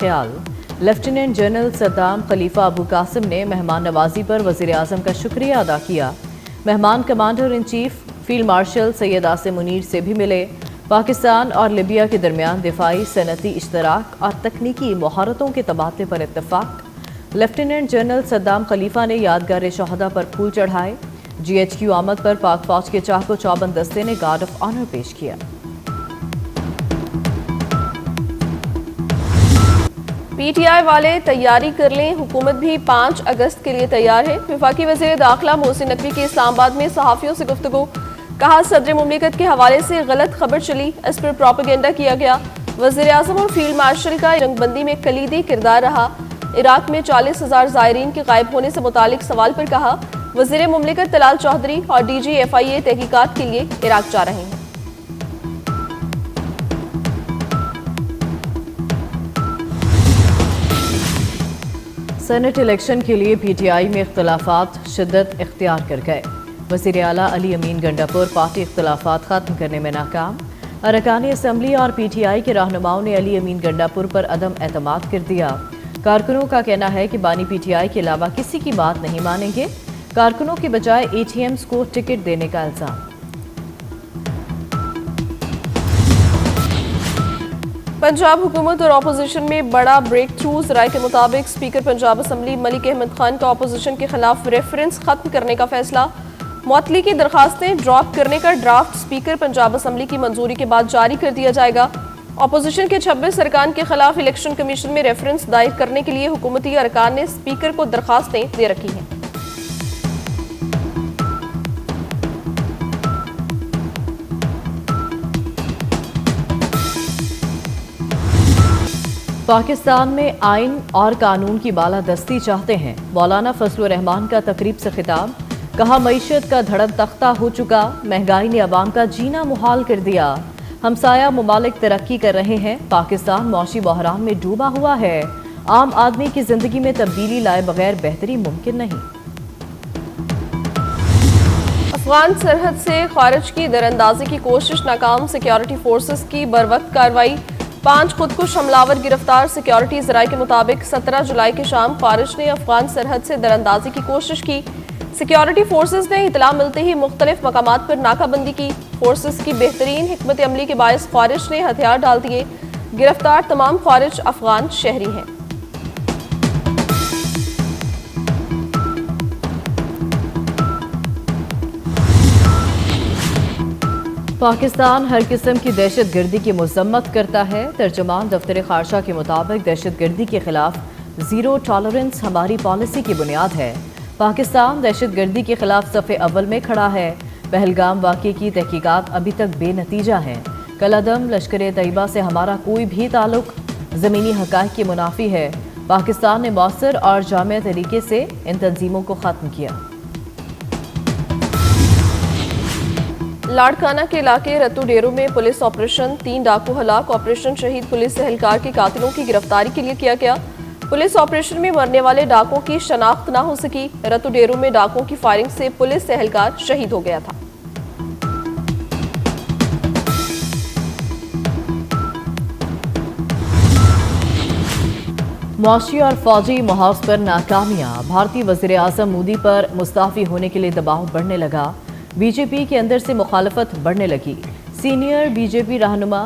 خیال۔ Lieutenant general Saddam خلیفہ ابو قاسم نے مہمان نوازی پر وزیر اعظم کا شکریہ ادا کیا۔ مہمان commander in chief field marshal Syed Asim Munir سے بھی ملے۔ پاکستان اور لیبیا کے درمیان دفاعی صنعتی اشتراک اور تکنیکی مہارتوں کے تبادلے پر اتفاق۔ لیفٹیننٹ جنرل صدام خلیفہ نے یادگار شہداء پر پھول چڑھائے۔ جی ایچ کیو آمد پر پاک فوج کے چاق و چوبند دستے نے گارڈ آف آنر پیش کیا۔ پی ٹی آئی والے تیاری کر لیں، حکومت بھی 5 اگست کے لیے تیار ہے۔ وفاقی وزیر داخلہ محسن نقوی کی اسلام آباد میں صحافیوں سے گفتگو، کہا صدر مملکت کے حوالے سے غلط خبر چلی، اس پر پروپیگنڈا کیا گیا۔ وزیر اعظم اور فیلڈ مارشل کا جنگ بندی میں کلیدی کردار رہا۔ عراق میں 40,000 زائرین کے غائب ہونے سے متعلق سوال پر کہا وزیر مملکت طلال چودھری اور ڈی جی ایف آئی اے تحقیقات کے لیے عراق جا رہے ہیں۔ سینٹ الیکشن کے لیے پی ٹی آئی میں اختلافات شدت اختیار کر گئے۔ وزیر اعلیٰ علی امین گنڈاپور پارٹی اختلافات ختم کرنے میں ناکام۔ ارکان اسمبلی اور پی ٹی آئی کے رہنماؤں نے علی امین گنڈاپور پر عدم اعتماد کر دیا۔ کارکنوں کا کہنا ہے کہ بانی پی ٹی آئی کے علاوہ کسی کی بات نہیں مانیں گے۔ کارکنوں کے بجائے اے ٹی ایمز کو ٹکٹ دینے کا الزام۔ پنجاب حکومت اور اپوزیشن میں بڑا بریک تھرو، ذرائع کے مطابق اسپیکر پنجاب اسمبلی ملک احمد خان کا اپوزیشن کے خلاف ریفرنس ختم کرنے کا فیصلہ۔ معطلی کی درخواستیں ڈراپ کرنے کا ڈرافٹ اسپیکر پنجاب اسمبلی کی منظوری کے بعد جاری کر دیا جائے گا۔ اپوزیشن کے 26 ارکان کے خلاف الیکشن کمیشن میں ریفرنس دائر کرنے کے لیے حکومتی ارکان نے اسپیکر کو درخواستیں دے رکھی ہیں۔ پاکستان میں آئین اور قانون کی بالادستی چاہتے ہیں، مولانا فضل الرحمان کا تقریب سے خطاب، کہا معیشت کا دھڑم تختہ ہو چکا، مہنگائی نے عوام کا جینا محال کر دیا، ہمسایہ ممالک ترقی کر رہے ہیں، پاکستان معاشی بحران میں ڈوبا ہوا ہے، عام آدمی کی زندگی میں تبدیلی لائے بغیر بہتری ممکن نہیں۔ افغان سرحد سے خارج کی دراندازی کی کوشش ناکام، سیکیورٹی فورسز کی بروقت کارروائی، 5 خودکش حملاور گرفتار۔ سیکیورٹی ذرائع کے مطابق 17 جولائی کی شام خارج نے افغان سرحد سے دراندازی کی کوشش کی۔ سیکیورٹی فورسز نے اطلاع ملتے ہی مختلف مقامات پر ناکہ بندی کی۔ فورسز کی بہترین حکمت عملی کے باعث خارج نے ہتھیار ڈال دیے۔ گرفتار تمام خارج افغان شہری ہیں۔ پاکستان ہر قسم کی دہشت گردی کی مذمت کرتا ہے۔ ترجمان دفتر خارجہ کے مطابق دہشت گردی کے خلاف زیرو ٹالرنس ہماری پالیسی کی بنیاد ہے۔ پاکستان دہشت گردی کے خلاف صف اول میں کھڑا ہے۔ پہلگام واقعے کی تحقیقات ابھی تک بے نتیجہ ہیں۔ کالعدم لشکر طیبہ سے ہمارا کوئی بھی تعلق زمینی حقائق کے منافی ہے۔ پاکستان نے مؤثر اور جامع طریقے سے ان تنظیموں کو ختم کیا۔ لاڑکانہ کے علاقے رتو ڈیرو میں پولیس آپریشن، 3 ڈاکو ہلاک۔ آپریشن شہید پولیس اہلکار کے قاتلوں کی گرفتاری کے لیے کیا گیا۔ پولیس آپریشن میں مرنے والے ڈاکوں کی شناخت نہ ہو سکی۔ رتو ڈیرو میں ڈاکوں کی فائرنگ سے پولیس اہلکار شہید ہو گیا تھا۔ معاشی اور فوجی محاذ پر ناکامیاں، بھارتی وزیر اعظم مودی پر مستعفی ہونے کے لیے دباؤ بڑھنے لگا۔ بی جے پی کے اندر سے مخالفت بڑھنے لگی۔ سینئر بی جے پی رہنما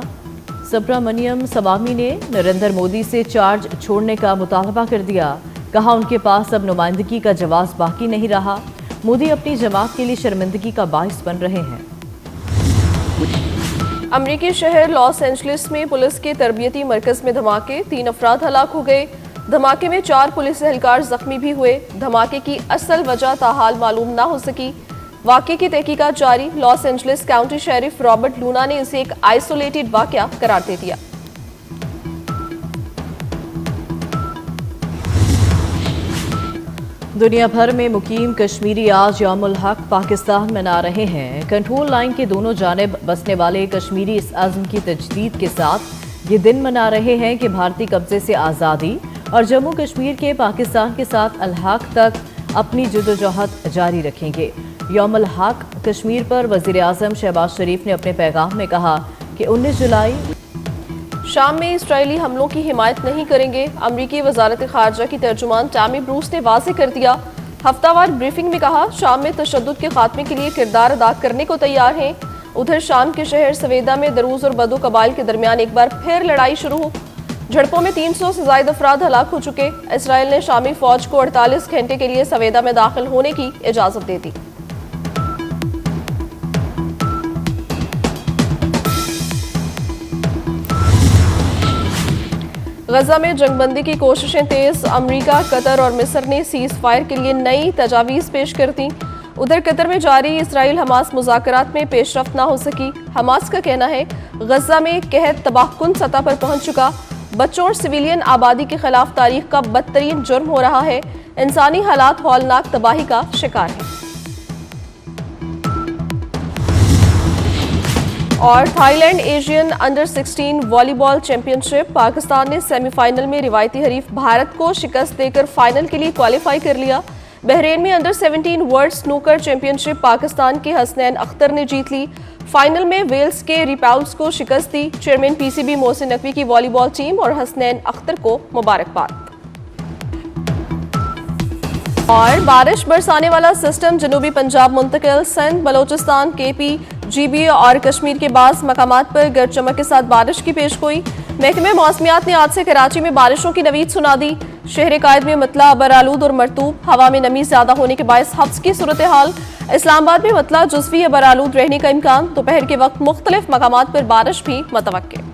سبرامنیم سوامی نے نریندر مودی سے چارج چھوڑنے کا مطالبہ کر دیا، کہا ان کے پاس اب نمائندگی کا جواز باقی نہیں رہا۔ مودی اپنی جماعت کے لیے شرمندگی کا باعث بن رہے ہیں۔ امریکی شہر لاس اینجلس میں پولیس کے تربیتی مرکز میں دھماکے، 3 افراد ہلاک ہو گئے۔ دھماکے میں 4 پولیس اہلکار زخمی بھی ہوئے۔ دھماکے کی اصل وجہ تاحال معلوم نہ ہو سکی۔ واقعے کی تحقیقات جاری۔ Los Angeles County sheriff Robert Luna نے اسے ایک آئسولیٹڈ واقعہ قرار دے دیا۔ دنیا بھر میں مقیم کشمیری آج یوم الحق پاکستان منا رہے ہیں۔ کنٹرول لائن کے دونوں جانب بسنے والے کشمیری اس عزم کی تجدید کے ساتھ یہ دن منا رہے ہیں کہ بھارتی قبضے سے آزادی اور جموں کشمیر کے پاکستان کے ساتھ الحاق تک اپنی جدوجہد جاری رکھیں گے۔ یوم الحق کشمیر پر وزیر اعظم شہباز شریف نے اپنے پیغام میں کہا کہ 19 جولائی شام میں اسرائیلی حملوں کی حمایت نہیں کریں گے، امریکی وزارت خارجہ کی ترجمان ٹامی بروس نے واضح کر دیا۔ ہفتہ وار بریفنگ میں کہا شام میں تشدد کے خاتمے کے لیے کردار ادا کرنے کو تیار ہیں۔ ادھر شام کے شہر سویدا میں دروز اور بدو قبائل کے درمیان ایک بار پھر لڑائی شروع ہو، جھڑپوں میں 300 سے زائد افراد ہلاک ہو چکے۔ اسرائیل نے شامی فوج کو 48 گھنٹے کے لیے سویدا میں داخل ہونے کی اجازت دے دی۔ غزہ میں جنگ بندی کی کوششیں تیز، امریکہ، قطر اور مصر نے سیز فائر کے لیے نئی تجاویز پیش کر دیں۔ ادھر قطر میں جاری اسرائیل حماس مذاکرات میں پیش رفت نہ ہو سکی۔ حماس کا کہنا ہے غزہ میں قحط تباہ کن سطح پر پہنچ چکا، بچوں اور سویلین آبادی کے خلاف تاریخ کا بدترین جرم ہو رہا ہے، انسانی حالات ہولناک تباہی کا شکار ہیں۔ اور تھائی لینڈ ایشین انڈر 16 والی بال چیمپئن شپ، پاکستان نے سیمی فائنل میں روایتی حریف بھارت کو شکست دے کر فائنل کے لیے کوالیفائی کر لیا۔ بحرین میں انڈر 17 ورلڈ سنوکر چیمپئن شپ پاکستان کے حسنین اختر نے جیت لی، فائنل میں ویلز کے ریپاؤلز کو شکست دی۔ Chairman P C B Mohsin Naqvi کی والی بال ٹیم اور حسنین اختر کو مبارکباد۔ اور بارش برسانے والا سسٹم جنوبی پنجاب منتقل، سندھ، بلوچستان، کے پی، جی بی اور کشمیر کے بعض مقامات پر گرج چمک کے ساتھ بارش کی پیشگوئی۔ محکمہ موسمیات نے آج سے کراچی میں بارشوں کی نوید سنا دی۔ شہر قائد میں مطلع ابرآلود اور مرطوب، ہوا میں نمی زیادہ ہونے کے باعث حبس کی صورتحال۔ اسلام آباد میں مطلع جزوی ابرآلود رہنے کا امکان، دوپہر کے وقت مختلف مقامات پر بارش بھی متوقع۔